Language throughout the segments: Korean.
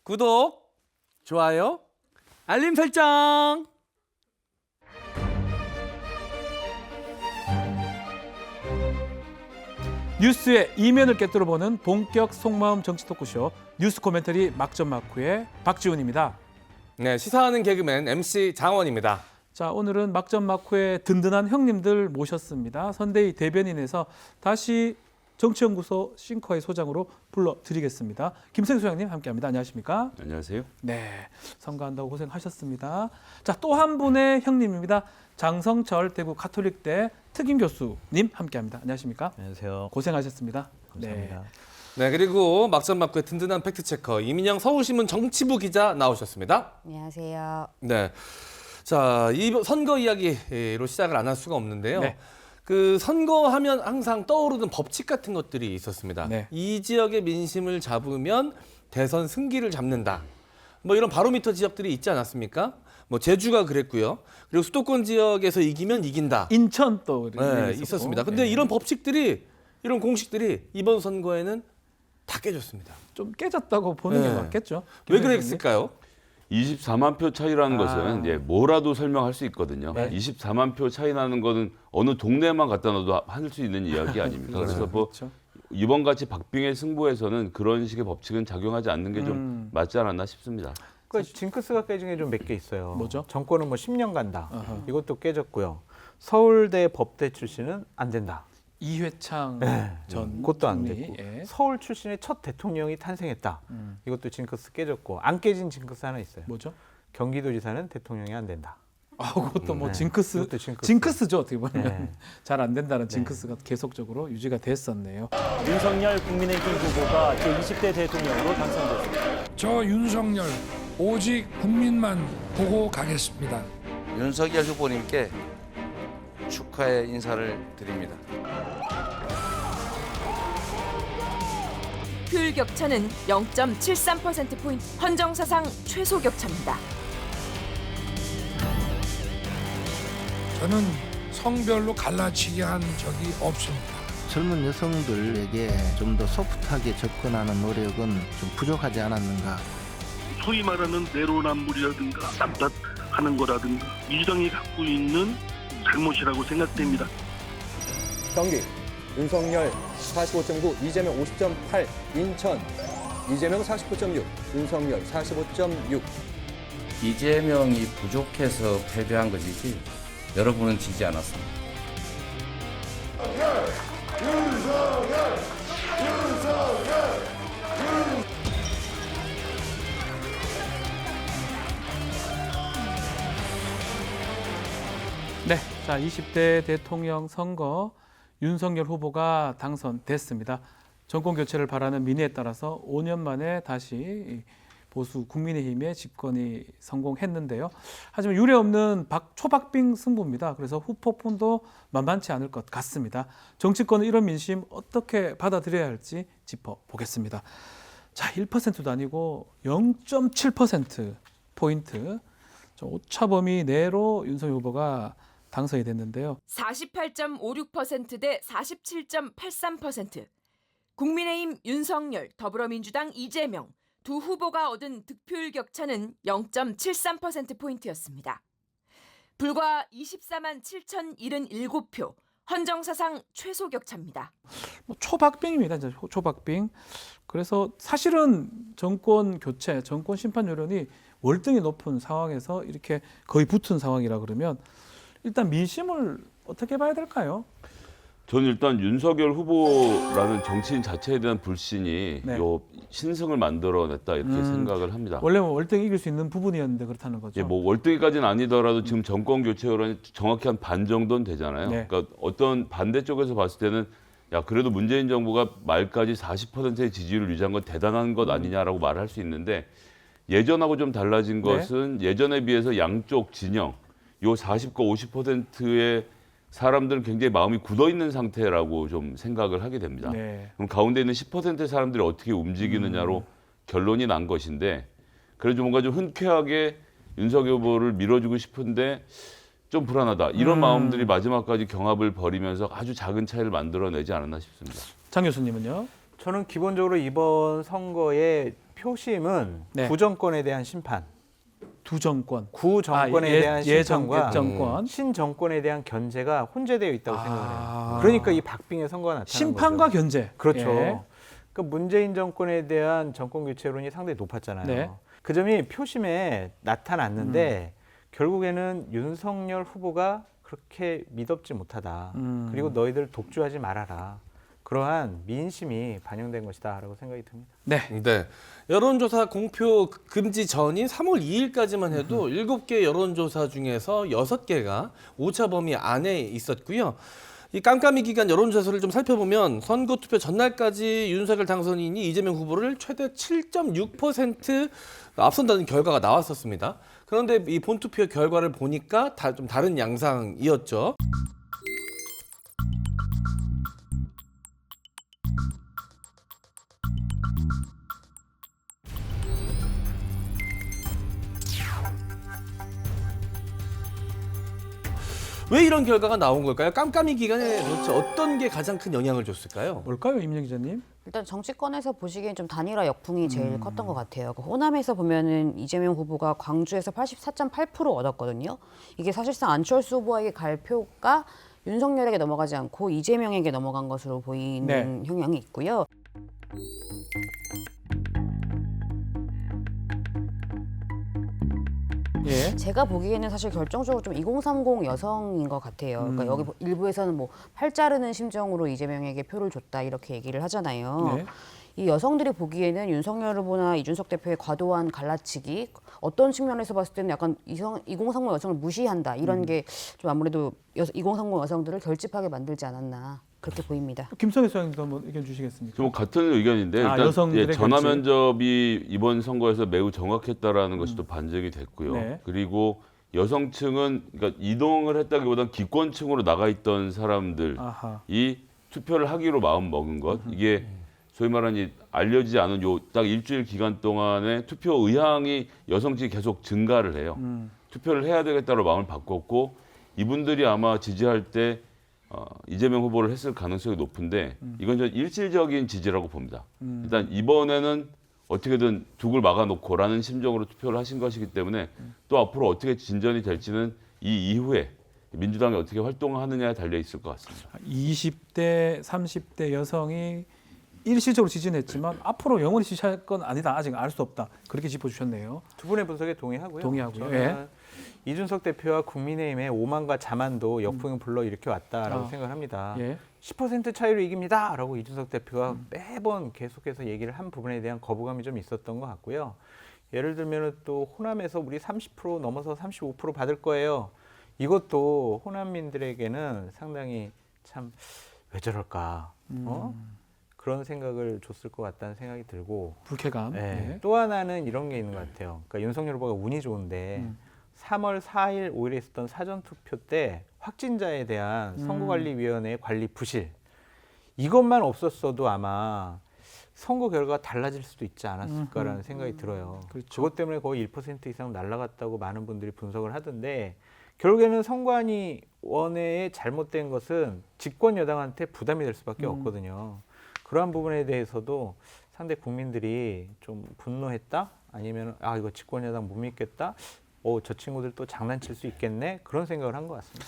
구독, 좋아요, 알림 설정. 뉴스의 이면을 꿰뚫어보는 본격 속마음 정치 토크쇼 뉴스 코멘터리 막전막후의 박지훈입니다. 네, 시사하는 개그맨 MC 장원입니다. 자, 오늘은 막전막후의 든든한 형님들 모셨습니다. 선대위 대변인에서 다시 정치연구소 싱커의 소장으로 불러드리겠습니다. 김생수 소장님 함께합니다. 안녕하십니까? 안녕하세요. 네, 선거한다고 고생하셨습니다. 자, 또 한 분의 형님입니다. 장성철 대구 가톨릭대 특임 교수님 함께합니다. 안녕하십니까? 안녕하세요. 고생하셨습니다. 감사합니다. 네, 그리고 막전막후의 든든한 팩트체커 이민영 서울신문 정치부 기자 나오셨습니다. 안녕하세요. 네, 자, 이 선거 이야기로 시작을 안 할 수가 없는데요. 네. 그 선거하면 항상 떠오르는 법칙 같은 것들이 있었습니다. 네. 이 지역의 민심을 잡으면 대선 승기를 잡는다. 뭐 이런 바로미터 지역들이 있지 않았습니까? 뭐 제주가 그랬고요. 그리고 수도권 지역에서 이기면 이긴다. 인천 또 네, 있었고. 있었습니다. 근데 네. 이런 법칙들이, 이런 공식들이 이번 선거에는 다 깨졌습니다. 좀 깨졌다고 보는 게 네. 맞겠죠. 왜 김 그랬을까요? 24만 표 차이라는 것은 이제 뭐라도 설명할 수 있거든요. 네. 24만 표 차이 나는 거는 어느 동네만 갖다 놔도 할 수 있는 이야기 아닙니까? 그래서 뭐 그렇죠. 이번 같이 박빙의 승부에서는 그런 식의 법칙은 작용하지 않는 게 좀 맞지 않았나 싶습니다. 그 징크스가 깨진 게 좀 몇 개 있어요. 뭐죠? 정권은 뭐 10년 간다. 어허. 이것도 깨졌고요. 서울대 법대 출신은 안 된다. 이회창 전 그것도 안 총리, 됐고. 예. 서울 출신의 첫 대통령이 탄생했다. 이것도 징크스 깨졌고 안 깨진 징크스 하나 있어요. 뭐죠? 경기도지사는 대통령이 안 된다. 아, 그것도 뭐 징크스, 그것도 징크스. 징크스죠 어떻게 보면 네. 잘 안 된다는 징크스가 계속적으로 유지가 됐었네요. 윤석열 국민의힘 후보가 제20대 대통령으로 당선됐습니다. 저 윤석열 오직 국민만 보고 가겠습니다. 윤석열 후보님께 축하의 인사를 드립니다. 득표율 격차는 0.73%포인트, 헌정사상 최소 격차입니다. 저는 성별로 갈라치게 한 적이 없습니다. 젊은 여성들에게 좀 더 소프트하게 접근하는 노력은 좀 부족하지 않았는가. 소위 말하는 내로남불이라든가 쌈탓하는 거라든가 민주당이 갖고 있는 잘못이라고 생각됩니다. 경기 윤석열 45.9, 이재명 50.8, 인천 이재명 49.6, 윤석열 45.6. 이재명이 부족해서 패배한 것이지 여러분은 지지 않았습니다. 네, 자 20대 대통령 선거 윤석열 후보가 당선됐습니다. 정권 교체를 바라는 민의에 따라서 5년 만에 다시 보수 국민의힘의 집권이 성공했는데요. 하지만 유례없는 초박빙 승부입니다. 그래서 후폭풍도 만만치 않을 것 같습니다. 정치권은 이런 민심 어떻게 받아들여야 할지 짚어보겠습니다. 자, 1%도 아니고 0.7%포인트 오차범위 내로 윤석열 후보가 당선이 됐는데요. 48.56% 대 47.83%. 국민의힘 윤석열, 더불어민주당 이재명 두 후보가 얻은 득표율 격차는 0.73%포인트였습니다. 불과 24만 7,077표, 헌정사상 최소 격차입니다. 초박빙입니다. 이제 초박빙. 그래서 사실은 정권 교체, 정권 심판 여론이 월등히 높은 상황에서 이렇게 거의 붙은 상황이라 그러면 일단 민심을 어떻게 봐야 될까요? 저는 일단 윤석열 후보라는 정치인 자체에 대한 불신이 네. 요 신승을 만들어냈다 이렇게 생각을 합니다. 원래 월등히 이길 수 있는 부분이었는데 그렇다는 거죠. 예, 뭐 월등히까지는 아니더라도 지금 정권 교체 여론이 정확히 한 반 정도는 되잖아요. 네. 그러니까 어떤 반대쪽에서 봤을 때는 야 그래도 문재인 정부가 말까지 40%의 지지율을 유지한 건 대단한 것 아니냐라고 말할 수 있는데 예전하고 좀 달라진 것은 예전에 비해서 양쪽 진영 요 40과 50%의 사람들은 굉장히 마음이 굳어 있는 상태라고 좀 생각을 하게 됩니다. 네. 그럼 가운데 있는 10%의 사람들이 어떻게 움직이느냐로 결론이 난 것인데 그래도 뭔가 좀 흔쾌하게 윤석열 후보를 밀어주고 싶은데 좀 불안하다. 이런 마음들이 마지막까지 경합을 벌이면서 아주 작은 차이를 만들어내지 않았나 싶습니다. 장 교수님은요? 저는 기본적으로 이번 선거의 표심은 네. 구정권에 대한 심판, 두 정권. 구정권에 대한 심판과 정권. 신정권에 대한 견제가 혼재되어 있다고 생각을 아. 해요. 그러니까 이 박빙의 선거가 나타나는 심판과 거죠. 견제. 그렇죠. 예. 그러니까 문재인 정권에 대한 정권 교체론이 상당히 높았잖아요. 네. 그 점이 표심에 나타났는데 결국에는 윤석열 후보가 그렇게 믿업지 못하다. 그리고 너희들 독주하지 말아라. 그러한 민심이 반영된 것이다라고 생각이 듭니다. 네. 네. 여론조사 공표 금지 전인 3월 2일까지만 해도 7개 여론조사 중에서 6개가 오차 범위 안에 있었고요. 이 깜깜이 기간 여론조사를 좀 살펴보면 선거 투표 전날까지 윤석열 당선인이 이재명 후보를 최대 7.6% 앞선다는 결과가 나왔었습니다. 그런데 이 본투표 결과를 보니까 좀 다른 양상이었죠. 왜 이런 결과가 나온 걸까요? 깜깜이 기간에 도대체 어떤 게 가장 큰 영향을 줬을까요? 뭘까요, 임영 기자님? 일단 정치권에서 보시기엔 좀 단일화 역풍이 제일 컸던 것 같아요. 그 호남에서 보면은 이재명 후보가 광주에서 84.8% 얻었거든요. 이게 사실상 안철수 후보에게 갈 표가 윤석열에게 넘어가지 않고 이재명에게 넘어간 것으로 보이는 네. 형향이 있고요. 예. 제가 보기에는 사실 결정적으로 좀 2030 여성인 것 같아요. 그러니까 여기 일부에서는 뭐 팔 자르는 심정으로 이재명에게 표를 줬다 이렇게 얘기를 하잖아요. 네. 이 여성들이 보기에는 윤석열 후보나 이준석 대표의 과도한 갈라치기, 어떤 측면에서 봤을 때는 약간 2030 여성을 무시한다 이런 게 좀 아무래도 2030 여성들을 결집하게 만들지 않았나 그렇게 보입니다. 김성애 소장님도 한번 의견 주시겠습니까? 좀 같은 의견인데 일단 여성들의 전화 결집. 면접이 이번 선거에서 매우 정확했다라는 것이 또 반증이 됐고요. 네. 그리고 여성층은 그러니까 이동을 했다기보다는 기권층으로 나가 있던 사람들이 아하. 투표를 하기로 마음 먹은 것 이게 소위 말하는 이 알려지지 않은 요 딱 일주일 기간 동안에 투표 의향이 여성층이 계속 증가를 해요. 투표를 해야 되겠다로 마음을 바꿨고 이분들이 아마 지지할 때 이재명 후보를 했을 가능성이 높은데 이건 좀 일시적인 지지라고 봅니다. 일단 이번에는 어떻게든 두굴 막아놓고라는 심정으로 투표를 하신 것이기 때문에 또 앞으로 어떻게 진전이 될지는 이 이후에 민주당이 어떻게 활동하느냐에 달려 있을 것 같습니다. 20대, 30대 여성이 일시적으로 지지했지만 앞으로 영원히 지지할 건 아니다. 아직 알 수 없다. 그렇게 짚어주셨네요. 두 분의 분석에 동의하고요. 동의하고요. 저는 예. 이준석 대표와 국민의힘의 오만과 자만도 역풍을 불러 일으켜 왔다라고 아. 생각합니다. 예. 10% 차이로 이깁니다라고 이준석 대표가 매번 계속해서 얘기를 한 부분에 대한 거부감이 좀 있었던 것 같고요. 예를 들면 또 호남에서 우리 30% 넘어서 35% 받을 거예요. 이것도 호남민들에게는 상당히 참 왜 저럴까 그런 생각을 줬을 것 같다는 생각이 들고 불쾌감. 네. 네. 또 하나는 이런 게 있는 것 같아요. 그러니까 윤석열 후보가 운이 좋은데 3월 4일, 5일에 있었던 사전투표 때 확진자에 대한 선거관리위원회의 관리 부실 이것만 없었어도 아마 선거 결과가 달라질 수도 있지 않았을까라는 생각이 들어요. 그렇죠. 그것 때문에 거의 1% 이상 날아갔다고 많은 분들이 분석을 하던데 결국에는 선관위원회의 잘못된 것은 집권 여당한테 부담이 될 수밖에 없거든요. 그러한 부분에 대해서도 상대 국민들이 좀 분노했다? 아니면 아 이거 집권 여당 못 믿겠다? 저 친구들 또 장난칠 수 있겠네? 그런 생각을 한 것 같습니다.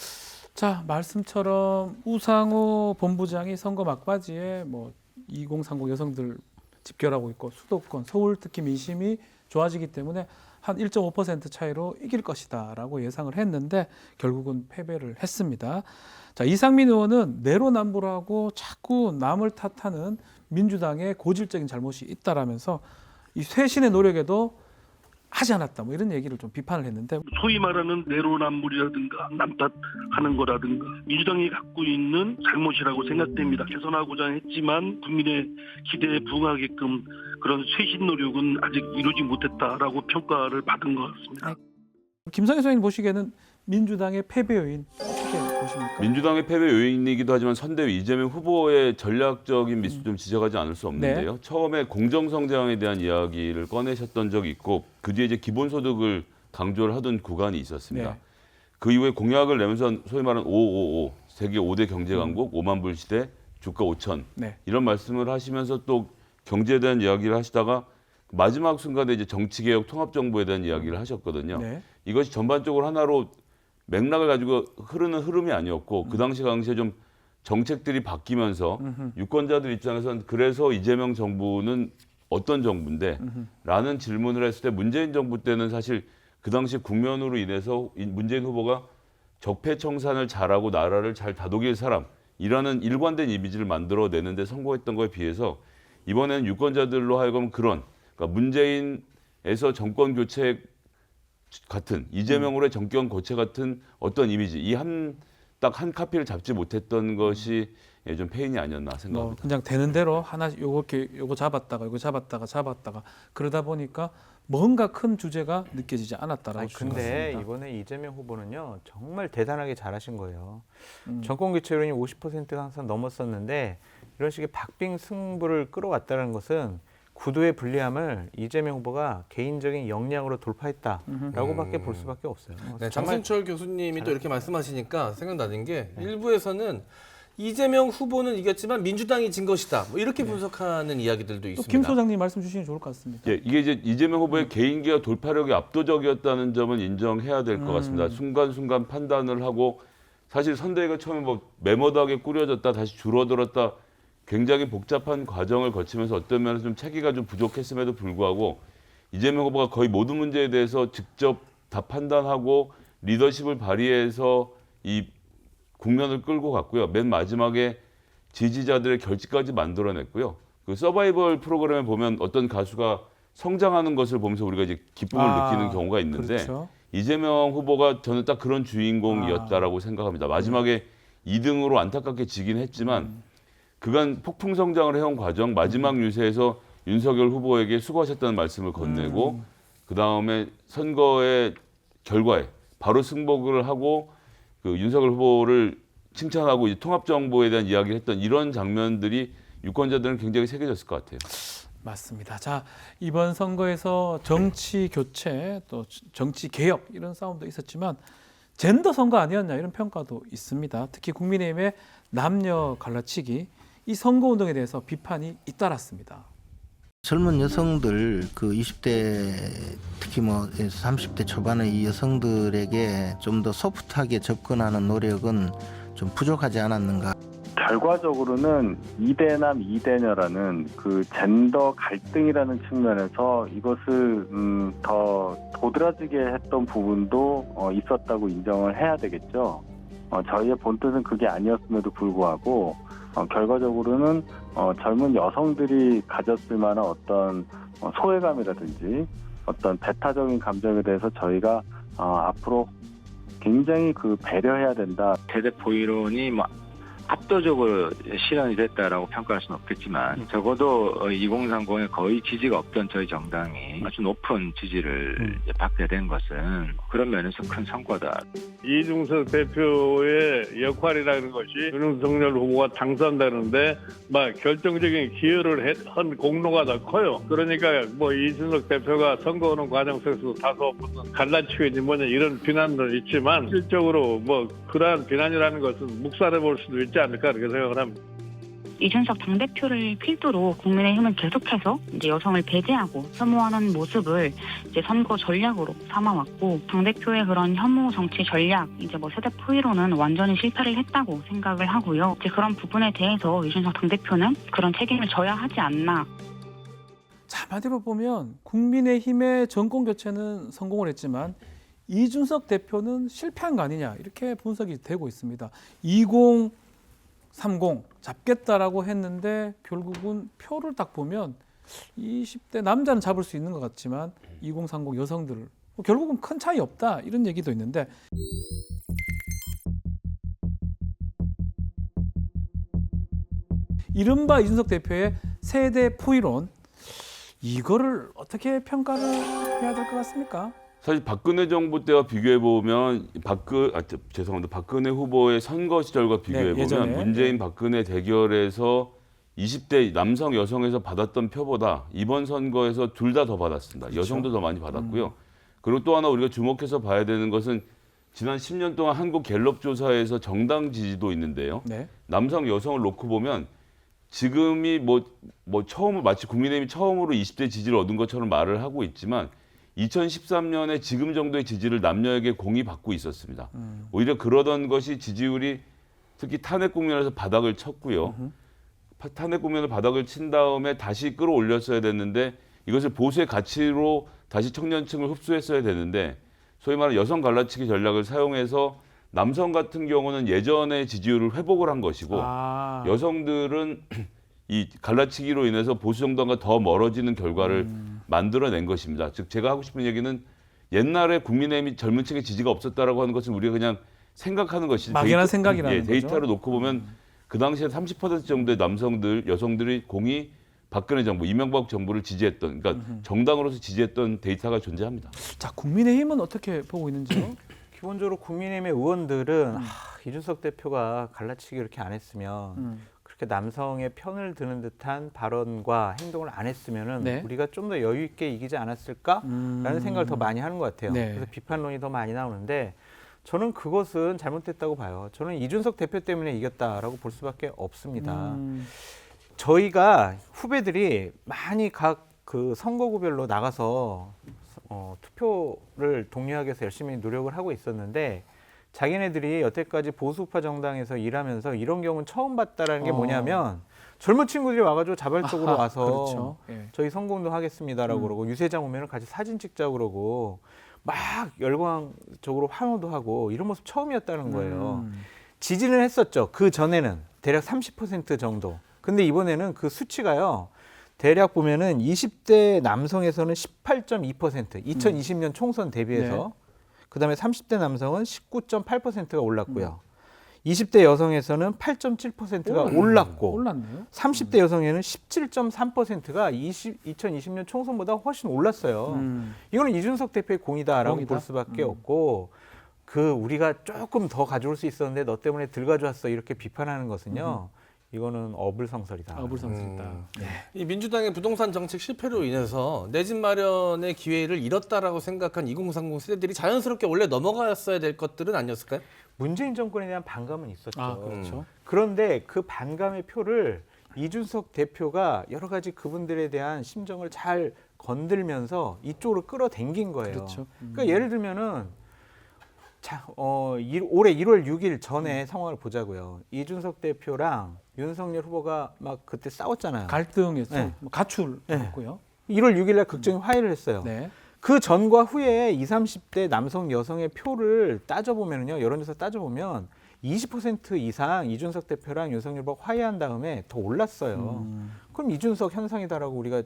자, 말씀처럼 우상호 본부장이 선거 막바지에 뭐 2030 여성들 집결하고 있고 수도권, 서울 특히 민심이 좋아지기 때문에 한 1.5% 차이로 이길 것이다라고 예상을 했는데 결국은 패배를 했습니다. 자, 이상민 의원은 내로남불하고 자꾸 남을 탓하는 민주당의 고질적인 잘못이 있다라면서 이 쇄신의 노력에도 하지 않았다 뭐 이런 얘기를 좀 비판을 했는데 소위 말하는 내로남불이라든가 남탓하는 거라든가 민주당이 갖고 있는 잘못이라고 생각됩니다. 개선하고자 했지만 국민의 기대에 부응하게끔 그런 쇄신 노력은 아직 이루지 못했다라고 평가를 받은 것 같습니다. 김성애 소장님 보시기에는 민주당의 패배 요인 어떻게 보십니까? 민주당의 패배 요인이기도 하지만 선대위 이재명 후보의 전략적인 미스 좀 지적하지 않을 수 없는데요. 네. 처음에 공정성장에 대한 이야기를 꺼내셨던 적이 있고 그 뒤에 이제 기본소득을 강조를 하던 구간이 있었습니다. 네. 그 이후에 공약을 내면서 소위 말하는 555 세계 5대 경제 강국 5만 불 시대 주가 5천 네. 이런 말씀을 하시면서 또 경제에 대한 이야기를 하시다가 마지막 순간에 이제 정치개혁 통합정부에 대한 이야기를 하셨거든요. 네. 이것이 전반적으로 하나로 맥락을 가지고 흐르는 흐름이 아니었고 그 당시에 좀 정책들이 바뀌면서 유권자들 입장에서는 그래서 이재명 정부는 어떤 정부인데 라는 질문을 했을 때 문재인 정부 때는 사실 그 당시 국면으로 인해서 문재인 후보가 적폐청산을 잘하고 나라를 잘 다독일 사람이라는 일관된 이미지를 만들어내는데 성공했던 거에 비해서 이번에는 유권자들로 하여금 그런 그러니까 문재인에서 정권 교체 같은 이재명으로의 정권 교체 같은 어떤 이미지 이 딱 한 카피를 잡지 못했던 것이 좀 패인이 아니었나 생각합니다. 그냥 되는 대로 하나 요거 잡았다가 그러다 보니까 뭔가 큰 주제가 느껴지지 않았다라고 근데 생각합니다. 이번에 이재명 후보는요 정말 대단하게 잘하신 거예요. 정권 교체율이 50%가 항상 넘었었는데 이런 식의 박빙 승부를 끌어왔다는 것은 구도의 불리함을 이재명 후보가 개인적인 역량으로 돌파했다라고밖에 볼 수밖에 없어요. 네, 정말 장승철 교수님이 또 이렇게 말씀하시니까 생각나는 게 일부에서는 이재명 후보는 이겼지만 민주당이 진 것이다. 뭐 이렇게 분석하는 이야기들도 또 있습니다. 김 소장님 말씀 주시면 좋을 것 같습니다. 예, 이게 이제 이재명 후보의 개인기와 돌파력이 압도적이었다는 점은 인정해야 될 것 같습니다. 순간순간 판단을 하고 사실 선대위가 처음에 뭐 매몰하게 꾸려졌다 다시 줄어들었다 굉장히 복잡한 과정을 거치면서 어떤 면에서 좀 체계가 좀 부족했음에도 불구하고 이재명 후보가 거의 모든 문제에 대해서 직접 다 판단하고 리더십을 발휘해서 이 국면을 끌고 갔고요. 맨 마지막에 지지자들의 결집까지 만들어냈고요. 그 서바이벌 프로그램에 보면 어떤 가수가 성장하는 것을 보면서 우리가 이제 기쁨을 느끼는 경우가 있는데 그렇죠. 이재명 후보가 저는 딱 그런 주인공이었다라고 생각합니다. 마지막에 2등으로 안타깝게 지긴 했지만 그간 폭풍 성장을 해온 과정 마지막 유세에서 윤석열 후보에게 수고하셨다는 말씀을 건네고 그 다음에 선거의 결과에 바로 승복을 하고 그 윤석열 후보를 칭찬하고 이제 통합정부에 대한 이야기를 했던 이런 장면들이 유권자들은 굉장히 새겨졌을 것 같아요. 맞습니다. 자, 이번 선거에서 정치 교체 또 정치 개혁 이런 싸움도 있었지만 젠더 선거 아니었냐 이런 평가도 있습니다. 특히 국민의힘의 남녀 갈라치기 이 선거 운동에 대해서 비판이 잇따랐습니다. 젊은 여성들 그 20대 특히 뭐 30대 초반의 이 여성들에게 좀 더 소프트하게 접근하는 노력은 좀 부족하지 않았는가. 결과적으로는 2대남 2대녀라는 그 젠더 갈등이라는 측면에서 이것을 더 도드라지게 했던 부분도 있었다고 인정을 해야 되겠죠. 저희의 본뜻은 그게 아니었음에도 불구하고 결과적으로는 젊은 여성들이 가졌을 만한 어떤 소외감이라든지 어떤 배타적인 감정에 대해서 저희가 앞으로 굉장히 그 배려해야 된다. 세대 포이론이 압도적으로 실현이 됐다라고 평가할 수는 없겠지만 적어도 2030에 거의 지지가 없던 저희 정당이 아주 높은 지지를 받게 된 것은 그런 면에서 큰 성과다. 이중석 대표의 역할이라는 것이 윤석열 후보가 당선되는데 결정적인 기여를 한 공로가 더 커요. 그러니까 이준석 대표가 선거하는 과정 속에서 다소 무슨 갈라치기니 뭐냐 이런 비난도 있지만 실적으로 그러한 비난이라는 것은 묵살해 볼 수도 있지 않을까 그렇게 생각을 합니다. 이준석 당대표를 필두로 국민의힘은 계속해서 이제 여성을 배제하고 혐오하는 모습을 이제 선거 전략으로 삼아왔고 당대표의 그런 혐오 정치 전략 이제 세대 포위로는 완전히 실패를 했다고 생각을 하고요. 이제 그런 부분에 대해서 이준석 당대표는 그런 책임을 져야 하지 않나. 자, 한마디로 보면 국민의힘의 정권 교체는 성공을 했지만 이준석 대표는 실패한 거 아니냐 이렇게 분석이 되고 있습니다. 2030 잡겠다라고 했는데 결국은 표를 딱 보면 20대 남자는 잡을 수 있는 것 같지만 2030 여성들을 결국은 큰 차이 없다 이런 얘기도 있는데 이른바 이준석 대표의 세대 포이론 이거를 어떻게 평가를 해야 될 것 같습니까? 사실 박근혜 정부 때와 비교해 보면 박근혜 후보의 선거 시절과 비교해 보면 문재인 박근혜 대결에서 20대 남성 여성에서 받았던 표보다 이번 선거에서 둘 다 더 받았습니다. 그렇죠. 여성도 더 많이 받았고요. 그리고 또 하나 우리가 주목해서 봐야 되는 것은 지난 10년 동안 한국 갤럽 조사에서 정당 지지도 있는데요. 남성 여성을 놓고 보면 지금이 처음 마치 국민의힘이 처음으로 20대 지지를 얻은 것처럼 말을 하고 있지만 2013년에 지금 정도의 지지를 남녀에게 공이받고 있었습니다. 오히려 그러던 것이 지지율이 특히 탄핵 국면에서 바닥을 쳤고요. 탄핵 국면을 바닥을 친 다음에 다시 끌어올렸어야 됐는데 이것을 보수의 가치로 다시 청년층을 흡수했어야 되는데 소위 말하는 여성 갈라치기 전략을 사용해서 남성 같은 경우는 예전의 지지율을 회복을 한 것이고 여성들은 이 갈라치기로 인해서 보수 정당과 더 멀어지는 결과를 만들어낸 것입니다. 즉 제가 하고 싶은 얘기는 옛날에 국민의힘이 젊은 층의 지지가 없었다라고 하는 것은 우리가 그냥 생각하는 것이지 막연한 생각이라는 거죠. 데이터로 놓고 보면 그 당시에 30% 정도의 여성들이 공이 박근혜 정부, 이명박 정부를 지지했던, 그러니까 정당으로서 지지했던 데이터가 존재합니다. 자, 국민의힘은 어떻게 보고 있는지요? 기본적으로 국민의힘의 의원들은 이준석 대표가 갈라치기 이렇게 안 했으면 그렇게 남성의 편을 드는 듯한 발언과 행동을 안 했으면은 네. 우리가 좀 더 여유 있게 이기지 않았을까라는 생각을 더 많이 하는 것 같아요. 네. 그래서 비판론이 더 많이 나오는데 저는 그것은 잘못됐다고 봐요. 저는 이준석 대표 때문에 이겼다라고 볼 수밖에 없습니다. 저희가 후배들이 많이 각 그 선거구별로 나가서 투표를 독려하기 위해서 열심히 노력을 하고 있었는데 자기네들이 여태까지 보수파 정당에서 일하면서 이런 경우는 처음 봤다라는 게 뭐냐면 젊은 친구들이 와가지고 자발적으로 와서 그렇죠. 예. 저희 선거운동 하겠습니다라고 그러고 유세장 오면은 같이 사진 찍자고 그러고 막 열광적으로 환호도 하고 이런 모습 처음이었다는 거예요. 지지는 했었죠. 그 전에는 대략 30% 정도. 근데 이번에는 그 수치가요. 대략 보면은 20대 남성에서는 18.2%, 2020년 총선 대비해서 그다음에 30대 남성은 19.8%가 올랐고요. 20대 여성에서는 8.7%가 올랐고 올랐네요. 30대 여성에는 17.3%가 2020년 총선보다 훨씬 올랐어요. 이거는 이준석 대표의 공이다라고 볼 수밖에 없고 우리가 조금 더 가져올 수 있었는데 너 때문에 덜 가져왔어 이렇게 비판하는 것은요. 이거는 어불성설이다. 어불성설이다. 네. 이 민주당의 부동산 정책 실패로 인해서 내 집 마련의 기회를 잃었다라고 생각한 2030 세대들이 자연스럽게 원래 넘어갔어야 될 것들은 아니었을까요? 문재인 정권에 대한 반감은 있었죠. 그렇죠. 그런데 그 반감의 표를 이준석 대표가 여러 가지 그분들에 대한 심정을 잘 건들면서 이쪽으로 끌어당긴 거예요. 그렇죠. 그러니까 예를 들면은 올해 1월 6일 전에 상황을 보자고요. 이준석 대표랑 윤석열 후보가 막 그때 싸웠잖아요. 갈등에서 네. 가출했고요. 1월 6일 날 극정이 화해를 했어요. 네. 그 전과 후에 20, 30대 남성 여성의 표를 따져보면요. 여론조사 따져보면 20% 이상 이준석 대표랑 윤석열 후보가 화해한 다음에 더 올랐어요. 그럼 이준석 현상이다라고 우리가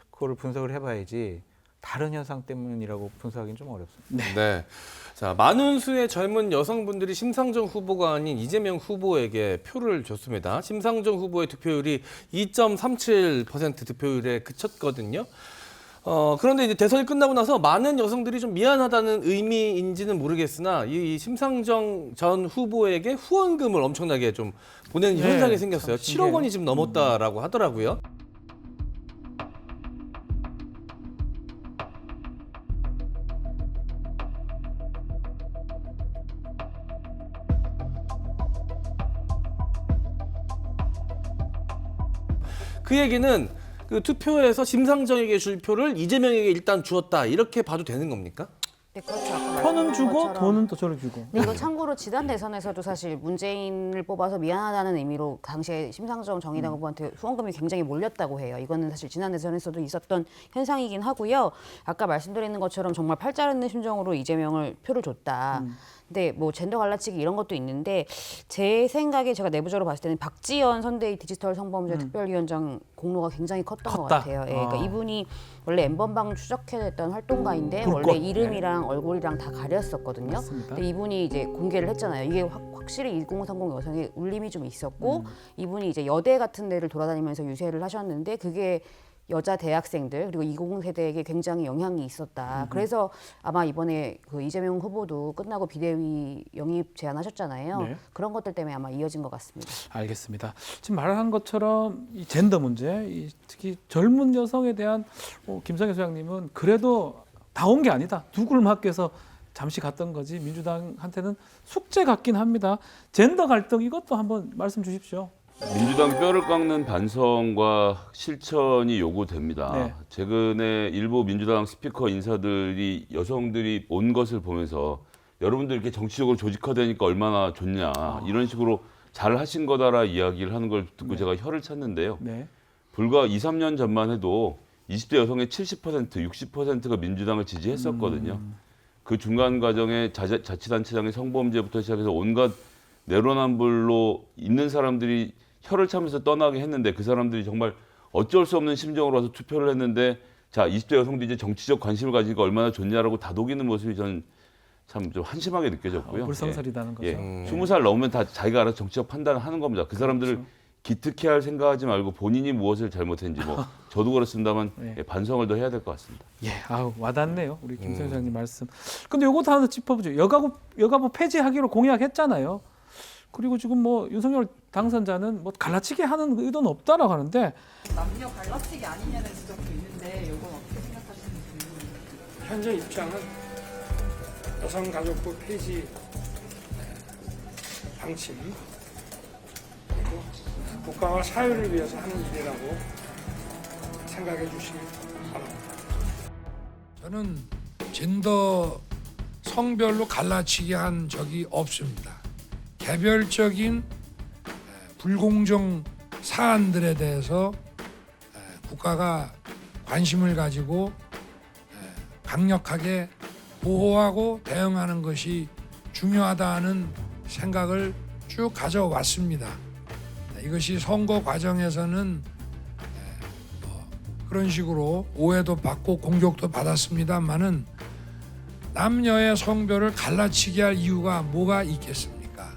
그거를 분석을 해봐야지 다른 현상 때문이라고 분석하기는 좀 어렵습니다. 네. 자, 많은 수의 젊은 여성분들이 심상정 후보가 아닌 이재명 후보에게 표를 줬습니다. 심상정 후보의 득표율이 2.37% 득표율에 그쳤거든요. 그런데 이제 대선이 끝나고 나서 많은 여성들이 좀 미안하다는 의미인지는 모르겠으나 이 심상정 전 후보에게 후원금을 엄청나게 좀 보내는 현상이 생겼어요. 7억 원이 지금 넘었다라고 하더라고요. 그 얘기는 그 투표에서 심상정에게 줄 표를 이재명에게 일단 주었다 이렇게 봐도 되는 겁니까? 네, 그렇죠. 아까 표는 주고 것처럼. 돈은 또 저를 주고. 근데 이거 참고로 지난 대선에서도 사실 문재인을 뽑아서 미안하다는 의미로 당시에 심상정 정의당 후보한테 후원금이 굉장히 몰렸다고 해요. 이거는 사실 지난 대선에서도 있었던 현상이긴 하고요. 아까 말씀드리는 것처럼 정말 팔자르는 심정으로 이재명을 표를 줬다. 근데 뭐 젠더 갈라치기 이런 것도 있는데 제 생각에 제가 내부적으로 봤을 때는 박지연 선대위 디지털 성범죄 특별위원장 공로가 굉장히 컸던 것 같아요. 예, 그러니까 이분이 원래 엠번방 추적해냈던 활동가인데 불꽃. 원래 이름이랑 얼굴이랑 다 가렸었거든요. 맞습니다. 근데 이분이 이제 공개를 했잖아요. 이게 확실히 2030 여성의 울림이 좀 있었고 이분이 이제 여대 같은 데를 돌아다니면서 유세를 하셨는데 그게 여자 대학생들 그리고 20 세대에게 굉장히 영향이 있었다. 그래서 아마 이번에 그 이재명 후보도 끝나고 비대위 영입 제안하셨잖아요. 네. 그런 것들 때문에 아마 이어진 것 같습니다. 알겠습니다. 지금 말한 것처럼 이 젠더 문제, 특히 젊은 여성에 대한 김성애 소장님은 그래도 다 온 게 아니다. 누구를 맡겨서 잠시 갔던 거지. 민주당한테는 숙제 같긴 합니다. 젠더 갈등 이것도 한번 말씀 주십시오. 민주당 뼈를 깎는 반성과 실천이 요구됩니다. 네. 최근에 일부 민주당 스피커 인사들이 여성들이 온 것을 보면서 여러분들 이렇게 정치적으로 조직화되니까 얼마나 좋냐 이런 식으로 잘 하신 거다라 이야기를 하는 걸 듣고 제가 혀를 찼는데요. 네. 불과 2, 3년 전만 해도 20대 여성의 70%, 60%가 민주당을 지지했었거든요. 그 중간 과정에 자치단체장의 성범죄부터 시작해서 온갖 내로남불로 있는 사람들이 혀를 차면서 떠나게 했는데 그 사람들이 정말 어쩔 수 없는 심정으로 와서 투표를 했는데 자 20대 여성도 이제 정치적 관심을 가지니까 얼마나 좋냐라고 다독이는 모습이 저는 참 좀 한심하게 느껴졌고요. 불성설이라는 거죠. 20살 넘으면 다 자기가 알아서 정치적 판단을 하는 겁니다. 그 사람들을 기특해 할 생각하지 말고 본인이 무엇을 잘못했는지 뭐 저도 그렇습니다만 반성을 더 해야 될 것 같습니다. 예, 아우 와닿네요. 우리 김 소장님 말씀. 근데 요것도 하나 짚어보죠. 여가부 폐지하기로 공약했잖아요. 그리고 지금 뭐 윤석열 당선자는 뭐 갈라치기 하는 의도는 없다라고 하는데 남녀 갈라치기 아니냐는 지적도 있는데 이건 어떻게 생각하시는지. 현재 입장은 여성가족부 폐지 방침 그리고 국가와 사회를 위해서 하는 일이라고 생각해 주시기 바랍니다. 저는 젠더 성별로 갈라치기 한 적이 없습니다. 개별적인 불공정 사안들에 대해서 국가가 관심을 가지고 강력하게 보호하고 대응하는 것이 중요하다는 생각을 쭉 가져왔습니다. 이것이 선거 과정에서는 그런 식으로 오해도 받고 공격도 받았습니다만은 남녀의 성별을 갈라치기 할 이유가 뭐가 있겠습니까?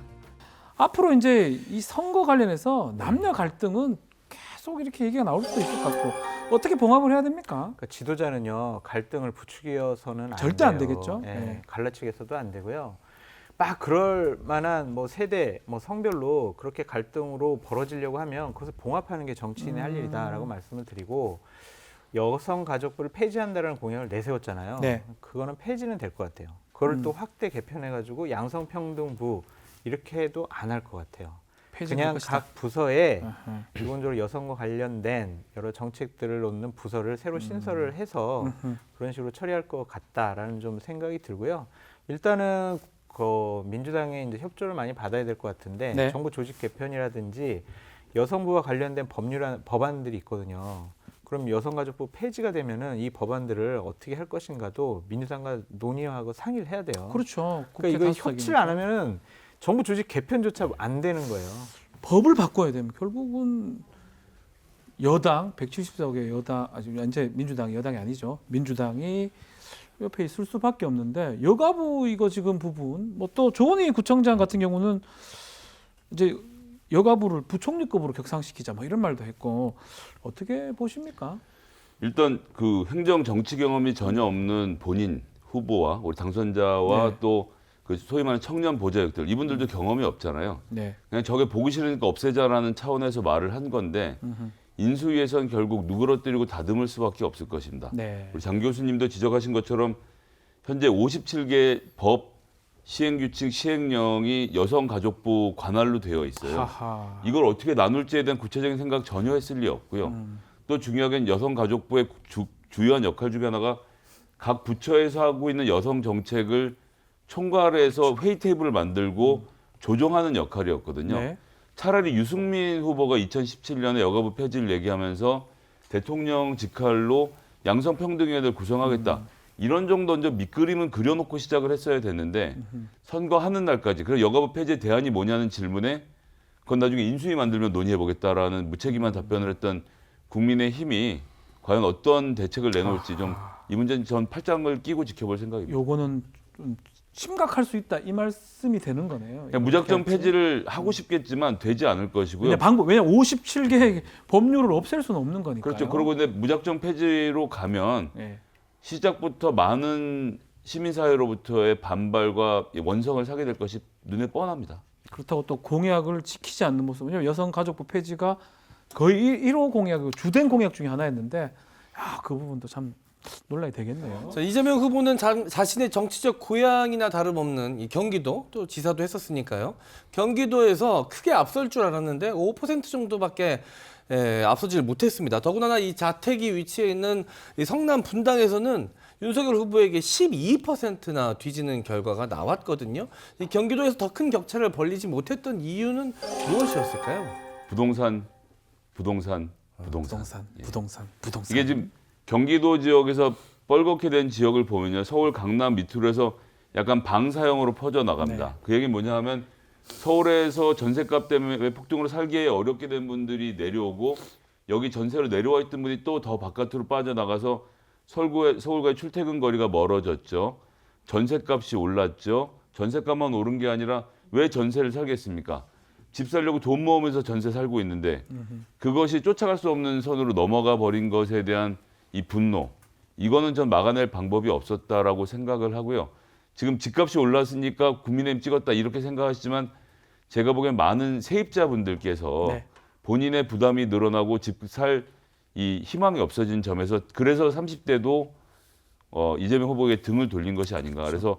앞으로 이제 이 선거 관련해서 남녀 갈등은 계속 이렇게 얘기가 나올 수도 있을 것 같고 어떻게 봉합을 해야 됩니까? 그러니까 지도자는요 갈등을 부추겨서는 절대 안 되겠죠. 예, 네. 갈라치기해서도 안 되고요. 막 그럴 만한 뭐 세대, 뭐 성별로 그렇게 갈등으로 벌어지려고 하면 그것을 봉합하는 게 정치인의 할 일이다라고 말씀을 드리고 여성가족부를 폐지한다는 공약을 내세웠잖아요. 네. 그거는 폐지는 될 것 같아요. 그걸 또 확대 개편해가지고 양성평등부 이렇게 해도 안 할 것 같아요. 그냥 각 부서에 기본적으로 여성과 관련된 여러 정책들을 놓는 부서를 새로 신설을 해서 그런 식으로 처리할 것 같다라는 좀 생각이 들고요. 일단은 그 민주당의 이제 협조를 많이 받아야 될 것 같은데 네. 정부 조직 개편이라든지 여성부와 관련된 법안들이 있거든요. 그럼 여성가족부 폐지가 되면은 이 법안들을 어떻게 할 것인가도 민주당과 논의하고 상의를 해야 돼요. 그렇죠. 그러니까 이거 협치를 안 하면은 정부 조직 개편조차 안 되는 거예요. 법을 바꿔야 됩니다. 결국은 여당 174개 여당 아직 이제 민주당이 여당이 아니죠. 민주당이 옆에 있을 수밖에 없는데 여가부 이거 지금 부분 뭐 또 조은희 구청장 같은 경우는 이제 여가부를 부총리급으로 격상시키자 뭐 이런 말도 했고 어떻게 보십니까? 일단 그 행정 정치 경험이 전혀 없는 본인 후보와 우리 당선자와 네. 또 그 소위 말하는 청년 보좌역들 이분들도 경험이 없잖아요. 네. 그냥 저게 보기 싫으니까 없애자라는 차원에서 말을 한 건데 인수위에서는 결국 누그러뜨리고 다듬을 수밖에 없을 것입니다. 네. 우리 장 교수님도 지적하신 것처럼 현재 57개 법 시행규칙 시행령이 여성가족부 관할로 되어 있어요. 하하. 이걸 어떻게 나눌지에 대한 구체적인 생각 전혀 했을 리 없고요. 또 중요하게는 여성가족부의 주요한 역할 중에 하나가 각 부처에서 하고 있는 여성 정책을 총괄해서 회의 테이블을 만들고 조정하는 역할이었거든요. 네. 차라리 유승민 후보가 2017년에 여가부 폐지를 얘기하면서 대통령 직할로 양성평등위원회를 구성하겠다. 이런 정도 이제 밑그림은 그려놓고 시작을 했어야 됐는데 선거하는 날까지 그래서 여가부 폐지의 대안이 뭐냐는 질문에 그건 나중에 인수위 만들면 논의해보겠다라는 무책임한 답변을 했던 국민의힘이 과연 어떤 대책을 내놓을지 좀 이 문제는 전 팔짱을 끼고 지켜볼 생각입니다. 요거는 좀 심각할 수 있다 이 말씀이 되는 거네요. 그냥 무작정 폐지를 하고 싶겠지만 되지 않을 것이고요. 왜냐 57개 법률을 없앨 수는 없는 거니까요. 그렇죠. 그리고 근데 무작정 폐지로 가면 네. 시작부터 많은 시민사회로부터의 반발과 원성을 사게 될 것이 눈에 뻔합니다. 그렇다고 또 공약을 지키지 않는 모습. 왜냐하면 여성가족부 폐지가 거의 1호 공약, 주된 공약 중에 하나였는데 그 부분도 참 논란이 되겠네요. 자, 이재명 후보는 자신의 정치적 고향이나 다름없는 이 경기도 또 지사도 했었으니까요. 경기도에서 크게 앞설 줄 알았는데 5% 정도밖에 앞서질 못했습니다. 더군다나 이 자택이 위치해 있는 이 성남 분당에서는 윤석열 후보에게 12%나 뒤지는 결과가 나왔거든요. 이 경기도에서 더 큰 격차를 벌리지 못했던 이유는 무엇이었을까요? 부동산. 부동산. 이게 지금 경기도 지역에서 뻘겋게 된 지역을 보면요. 서울 강남 밑으로 해서 약간 방사형으로 퍼져 나갑니다. 네. 그 얘기는 뭐냐 하면 서울에서 전셋값 때문에 폭등으로 살기에 어렵게 된 분들이 내려오고 여기 전세로 내려와 있던 분이 또 더 바깥으로 빠져나가서 서울과의 출퇴근 거리가 멀어졌죠. 전셋값이 올랐죠. 전셋값만 오른 게 아니라 왜 전세를 살겠습니까? 집 살려고 돈 모으면서 전세 살고 있는데 그것이 쫓아갈 수 없는 선으로 넘어가 버린 것에 대한 이 분노, 이거는 전 막아낼 방법이 없었다라고 생각을 하고요. 지금 집값이 올랐으니까 국민의힘 찍었다 이렇게 생각하시지만 제가 보기엔 많은 세입자분들께서 네. 본인의 부담이 늘어나고 집 살 이 희망이 없어진 점에서 그래서 30대도 이재명 후보에게 등을 돌린 것이 아닌가. 그래서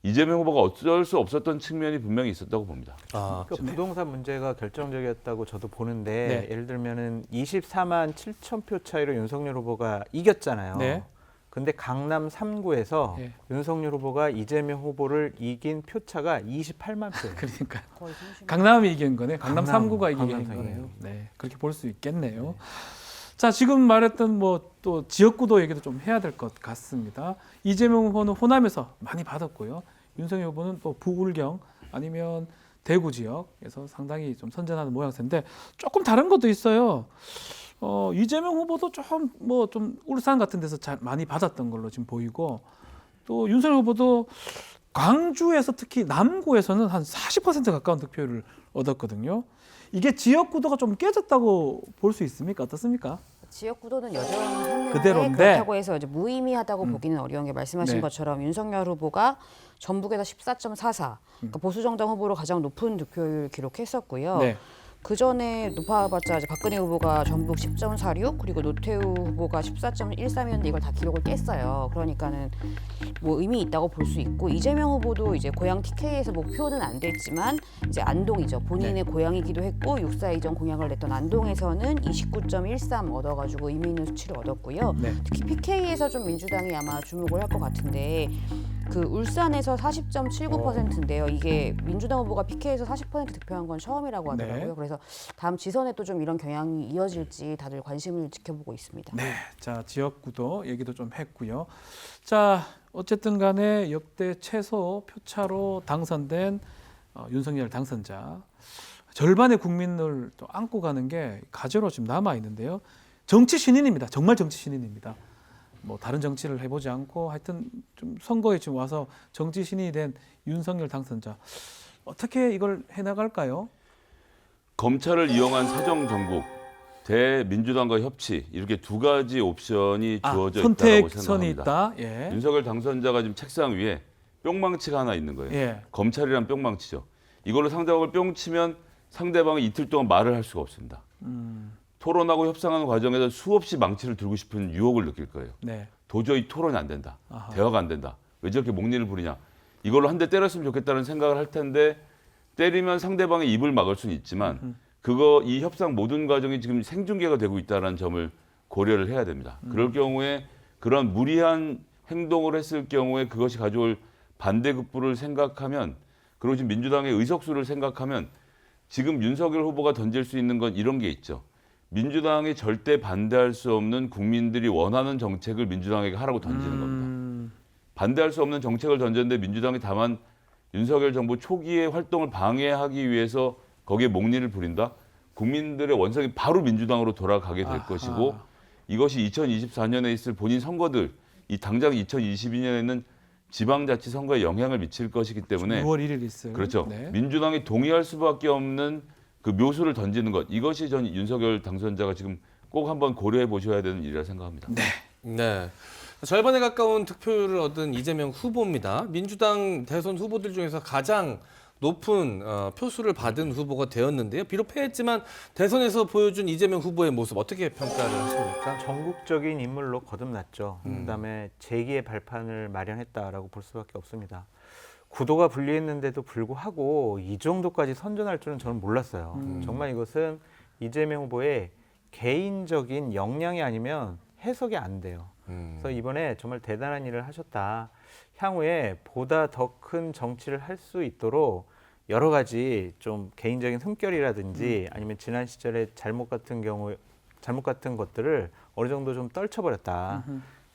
이재명 후보가 어쩔 수 없었던 측면이 분명히 있었다고 봅니다. 그러니까 부동산 문제가 결정적이었다고 저도 보는데 네. 예를 들면은 24만 7천 표 차이로 윤석열 후보가 이겼잖아요. 네. 근데 강남 3구에서 네. 윤석열 후보가 이재명 후보를 이긴 표차가 28만 표. 그러니까 강남이 이긴 거네. 강남 3구가 이긴 강남 거네요. 네, 그렇게 볼 수 있겠네요. 자, 지금 말했던 뭐 또 지역구도 얘기도 좀 해야 될 것 같습니다. 이재명 후보는 호남에서 많이 받았고요. 윤석열 후보는 또 부울경 아니면 대구 지역에서 상당히 좀 선전하는 모양새인데 조금 다른 것도 있어요. 이재명 후보도 좀 울산 같은 데서 잘 많이 받았던 걸로 지금 보이고 또 윤석열 후보도 광주에서 특히 남구에서는 한 40% 가까운 득표율을 얻었거든요. 이게 지역 구도가 좀 깨졌다고 볼 수 있습니까? 어떻습니까? 지역 구도는 여전히 했는데 그대로인데. 그렇다고 해서 이제 무의미하다고 보기는 어려운 게 말씀하신 네. 것처럼 윤석열 후보가 전북에서 14.44, 그러니까 보수 정당 후보로 가장 높은 득표율 기록했었고요. 네. 그 전에 높아봤자 이제 박근혜 후보가 전북 10.46 그리고 노태우 후보가 14.13이었는데 이걸 다 기록을 깼어요. 그러니까는 뭐 의미 있다고 볼 수 있고 이재명 후보도 이제 고향 TK에서 목표는 안 됐지만 이제 안동이죠. 본인의 고향이기도 했고 6.4 이전 공약을 냈던 안동에서는 29.13 얻어가지고 의미 있는 수치를 얻었고요. 네. 특히 PK에서 좀 민주당이 아마 주목을 할 것 같은데 그 울산에서 40.79%인데요. 이게 민주당 후보가 PK에서 40% 득표한 건 처음이라고 하더라고요. 네. 그래서 다음 지선에 또 좀 이런 경향이 이어질지 다들 관심을 지켜보고 있습니다. 네, 자 지역구도 얘기도 좀 했고요. 자 어쨌든 간에 역대 최소 표차로 당선된 윤석열 당선자 절반의 국민을 또 안고 가는 게 가제로 지금 남아 있는데요. 정치 신인입니다. 정말 정치 신인입니다. 뭐 다른 정치를 해보지 않고 하여튼 좀 선거에 지금 와서 정치 신인이 된 윤석열 당선자 어떻게 이걸 해나갈까요? 검찰을 이용한 사정 정국, 대민주당과 협치 이렇게 두 가지 옵션이 주어져 있다고 선택선이 생각합니다. 있다. 예. 윤석열 당선자가 지금 책상 위에 뿅망치가 하나 있는 거예요. 예. 검찰이란 뿅망치죠. 이걸로 상대방을 뿅 치면 상대방이 이틀 동안 말을 할 수가 없습니다. 토론하고 협상하는 과정에서 수없이 망치를 들고 싶은 유혹을 느낄 거예요. 네. 도저히 토론이 안 된다. 아하. 대화가 안 된다. 왜 저렇게 목리를 부리냐. 이걸로 한 대 때렸으면 좋겠다는 생각을 할 텐데 때리면 상대방의 입을 막을 수는 있지만 이 협상 모든 과정이 지금 생중계가 되고 있다는 점을 고려를 해야 됩니다. 그럴 경우에 그런 무리한 행동을 했을 경우에 그것이 가져올 반대급부를 생각하면 그리고 지금 민주당의 의석수를 생각하면 지금 윤석열 후보가 던질 수 있는 건 이런 게 있죠. 민주당이 절대 반대할 수 없는 국민들이 원하는 정책을 민주당에게 하라고 던지는 겁니다. 반대할 수 없는 정책을 던졌는데 민주당이 다만 윤석열 정부 초기의 활동을 방해하기 위해서 거기에 목리를 부린다? 국민들의 원성이 바로 민주당으로 돌아가게 될 것이고 이것이 2024년에 있을 본인 선거들, 이 당장 2022년에는 지방자치 선거에 영향을 미칠 것이기 때문에 6월 1일 있어요. 그렇죠. 네. 민주당이 동의할 수밖에 없는 그 묘수를 던지는 것 이것이 전 윤석열 당선자가 지금 꼭 한번 고려해 보셔야 되는 일이라 생각합니다. 네. 절반에 가까운 득표율을 얻은 이재명 후보입니다. 민주당 대선 후보들 중에서 가장 높은 표수를 받은 후보가 되었는데요. 비록 패했지만 대선에서 보여준 이재명 후보의 모습 어떻게 평가를 하십니까? 전국적인 인물로 거듭났죠. 그다음에 재기의 발판을 마련했다라고 볼 수밖에 없습니다. 구도가 분리했는데도 불구하고 이 정도까지 선전할 줄은 저는 몰랐어요. 정말 이것은 이재명 후보의 개인적인 역량이 아니면 해석이 안 돼요. 그래서 이번에 정말 대단한 일을 하셨다. 향후에 보다 더 큰 정치를 할 수 있도록 여러 가지 좀 개인적인 흠결이라든지 아니면 지난 시절에 잘못 같은 것들을 어느 정도 좀 떨쳐버렸다.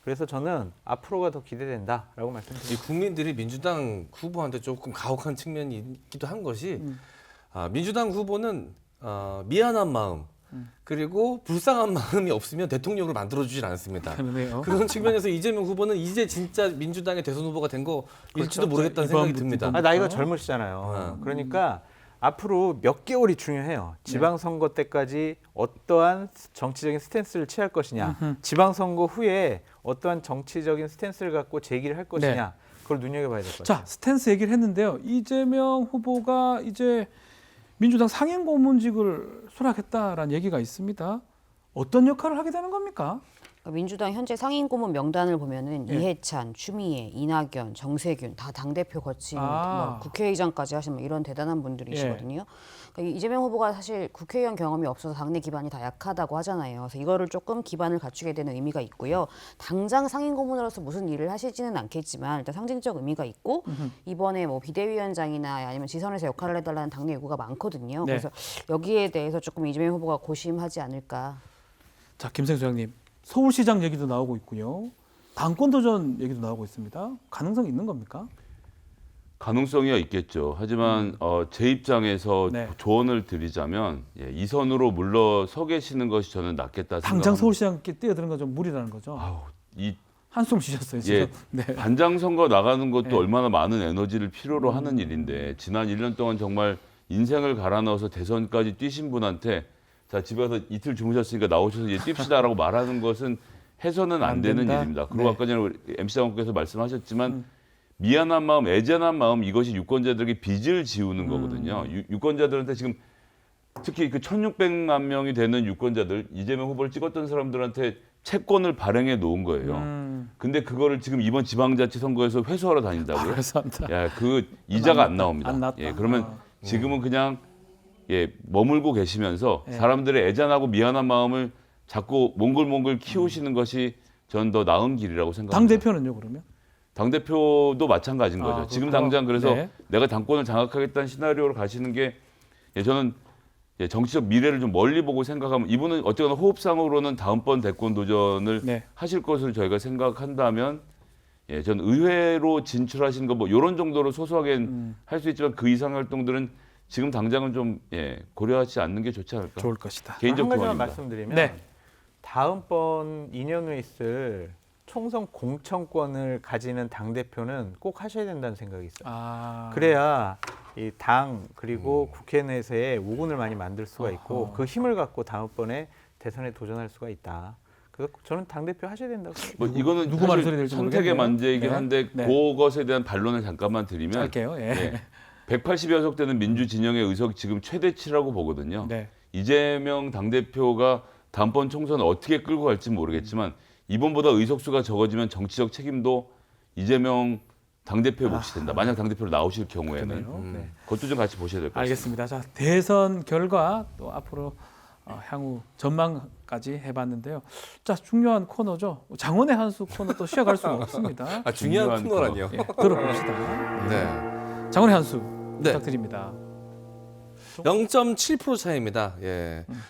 그래서 저는 앞으로가 더 기대된다라고 말씀드립니다. 이 국민들이 민주당 후보한테 조금 가혹한 측면이 있기도 한 것이 민주당 후보는 미안한 마음 그리고 불쌍한 마음이 없으면 대통령으로 만들어주질 않습니다. 그러네요. 그런 측면에서 이재명 후보는 이제 진짜 민주당의 대선 후보가 된 거일지도 모르겠다는 생각이 듭니다. 나이가 젊으시잖아요. 그러니까 앞으로 몇 개월이 중요해요. 지방선거 때까지 어떠한 정치적인 스탠스를 취할 것이냐, 지방선거 후에 어떠한 정치적인 스탠스를 갖고 재기를 할 것이냐, 그걸 눈여겨봐야 될 것 같아요. 자, 스탠스 얘기를 했는데요. 이재명 후보가 이제 민주당 상임고문직을 수락했다라는 얘기가 있습니다. 어떤 역할을 하게 되는 겁니까? 민주당 현재 상임고문 명단을 보면은 이해찬, 추미애, 이낙연, 정세균 다 당대표 거친 뭐 국회의장까지 하신 뭐 이런 대단한 분들이시거든요. 그러니까 이재명 후보가 사실 국회의원 경험이 없어서 당내 기반이 다 약하다고 하잖아요. 그래서 이거를 조금 기반을 갖추게 되는 의미가 있고요. 당장 상임고문으로서 무슨 일을 하시지는 않겠지만 일단 상징적 의미가 있고 이번에 뭐 비대위원장이나 아니면 지선에서 역할을 해달라는 당내 요구가 많거든요. 그래서 여기에 대해서 조금 이재명 후보가 고심하지 않을까. 자, 김생수 장님. 서울시장 얘기도 나오고 있고요. 당권 도전 얘기도 나오고 있습니다. 가능성이 있는 겁니까? 가능성이야 있겠죠. 하지만 제 입장에서 조언을 드리자면 이 선으로 물러서 계시는 것이 저는 낫겠다 생각합니다. 당장 서울시장께 뛰어드는 건 좀 무리라는 거죠. 한숨 쉬셨어요 지금. 반장 선거 나가는 것도 얼마나 많은 에너지를 필요로 하는 일인데 지난 1년 동안 정말 인생을 갈아 넣어서 대선까지 뛰신 분한테 자, 집에 가서 이틀 주무셨으니까 나오셔서 이제 뜁시다라고 말하는 것은 해서는 안 되는 일입니다. 그리고 아까 전에 MC 장관께서 말씀하셨지만 미안한 마음, 애잔한 마음 이것이 유권자들에게 빚을 지우는 거거든요. 유권자들한테 지금 특히 그 1,600만 명이 되는 유권자들 이재명 후보를 찍었던 사람들한테 채권을 발행해 놓은 거예요. 근데 그거를 지금 이번 지방자치 선거에서 회수하러 다닌다고요? 야, 그 이자가 안 나옵니다. 그러면 지금은 그냥 머물고 계시면서 사람들의 애잔하고 미안한 마음을 자꾸 몽글몽글 키우시는 것이 저는 더 나은 길이라고 생각합니다. 당대표는요 그러면? 당대표도 마찬가지인 거죠. 지금 당장 그래서 내가 당권을 장악하겠다는 시나리오로 가시는 게 저는 정치적 미래를 좀 멀리 보고 생각하면 이분은 어쨌거나 호흡상으로는 다음번 대권 도전을 하실 것으로 저희가 생각한다면 저는 의회로 진출하시는 거 뭐 이런 정도로 소소하게 할 수 있지만 그 이상 활동들은 지금 당장은 좀 고려하지 않는 게 좋지 않을까. 좋을 것이다. 개인적 한 가지만 조언입니다. 말씀드리면 다음번 2년 후에 있을 총선 공천권을 가지는 당대표는 꼭 하셔야 된다는 생각이 있어요. 그래야 이 당 그리고 국회 내에서의 우군을 많이 만들 수가 있고 그 힘을 갖고 다음번에 대선에 도전할 수가 있다. 그래서 저는 당대표 하셔야 된다고 생각합니다. 뭐 이거는 누구 말소리 될지 선택의 모르겠네요. 문제이긴 한데 그것에 대한 반론을 잠깐만 드리면 짧게요. 180여 석 되는 민주 진영의 의석 지금 최대치라고 보거든요. 이재명 당대표가 다음번 총선을 어떻게 끌고 갈지 모르겠지만 이번보다 의석수가 적어지면 정치적 책임도 이재명 당대표의 몫이 된다. 만약 당대표로 나오실 경우에는 그것도 좀 같이 보셔야 될 것 같습니다. 알겠습니다. 자, 대선 결과 또 앞으로 향후 전망까지 해봤는데요. 자, 중요한 코너죠. 장원의 한수 코너 또 쉬어갈 수가 없습니다. 중요한 코너라니요. 들어봅시다. 장원의 한수 부탁드립니다. 0.7% 차이입니다.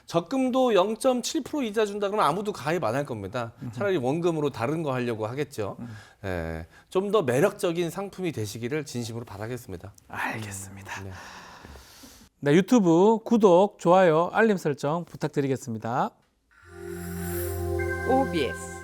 적금도 0.7% 이자 준다 그러면 아무도 가입 안 할 겁니다. 차라리 원금으로 다른 거 하려고 하겠죠. 좀 더 매력적인 상품이 되시기를 진심으로 바라겠습니다. 알겠습니다. 네, 유튜브 구독, 좋아요, 알림 설정 부탁드리겠습니다. OBS